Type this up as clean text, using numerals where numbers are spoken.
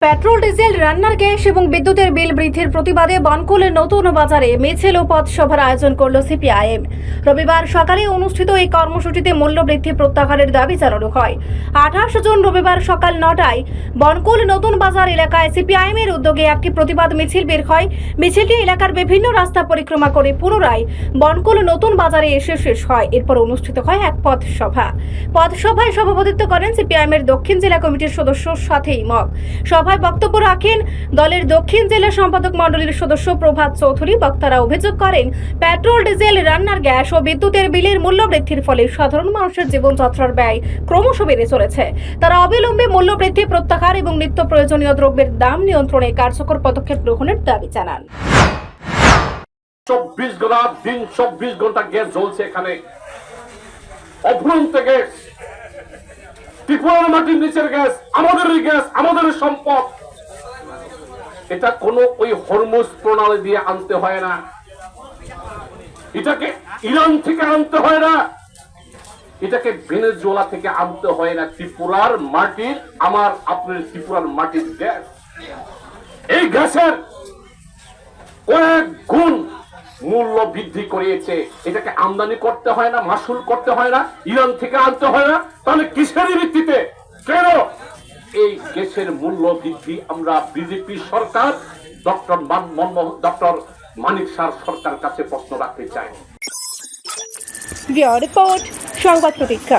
Petrol diesel রান্নার gas এবং বিদ্যুতের বিল বৃদ্ধির প্রতিবাদে বনকুলের নতুন বাজারে মিছিল ও পথসভার আয়োজন করল সিপিআইএম। রবিবার সকালে অনুষ্ঠিত এই কর্মসূচিতে মূল্য বৃদ্ধি প্রত্যাহারের দাবি জানানো হয়। 28 জুন রবিবার সকাল 9টায় বনকুল নতুন বাজার এলাকায় সিপিআইএম এর উদ্যোগে একটি প্রতিবাদ মিছিল বের হয়। মিছিলটি এলাকার বিভিন্ন রাস্তা পরিক্রমা করে পুনরায় বনকুল নতুন বাজারে এসে শেষ হয়। এরপর অনুষ্ঠিত হয় এক পথসভা। পথসভায় সভাপতিত্ব করেন সিপিআইএম এর দক্ষিণ জেলা কমিটির সদস্য সাথী ইমক। সভায় বক্তব্য রাখেন দলের দক্ষিণ জেলা সম্পাদক মণ্ডলীর সদস্য প্রভাত চৌধুরী। বক্তারা অভিযোগ করেন, পেট্রোল ডিজেল রান্নার গ্যাস ও বিদ্যুতের বিলের মূল্য বৃদ্ধির ফলে সাধারণ মানুষের জীবনযাত্রার ব্যয় ক্রমশ বেড়ে চলেছে। তারা অবিলম্বে মূল্য বৃদ্ধি প্রত্যাহার এবং নিত্য প্রয়োজনীয় দ্রব্যের দাম নিয়ন্ত্রণে কার্যকর পদক্ষেপ গ্রহণের দাবি জানান। 24 ঘন্টা গ্যাস জ্বলছে এখানে, অফুরন্ত গ্যাস, ত্রিপুরার মাটির নিচের গ্যাস, আমাদেরই গ্যাস, আমাদের সম্পদ। এটা কোনো ওই হরমুজ প্রণালী দিয়ে আনতে হয় না, এটাকে ইরান থেকে আনতে হয় না, এটাকে ভেনেজুয়েলা থেকে আনতে হয় না। ত্রিপুরার মাটির, আমার আপনার ত্রিপুরার মাটির গ্যাস, এই গ্যাসের কয়েক গুণ মূল্য বৃদ্ধি করিয়েছে। এটাকে আমদানি করতে হয় না, মাসুল করতে হয় না, ইরান থেকে আনতে হয় না। তাহলে কিসের ভিত্তিতে, কেন এই গ্যাসের মূল্য বৃদ্ধি আমরা বিজেপি সরকার, ডক্টর মানিক সার সরকার কাছে প্রশ্ন রাখতে চাই। রিপোর্ট সংবাদ প্রতীক্ষা।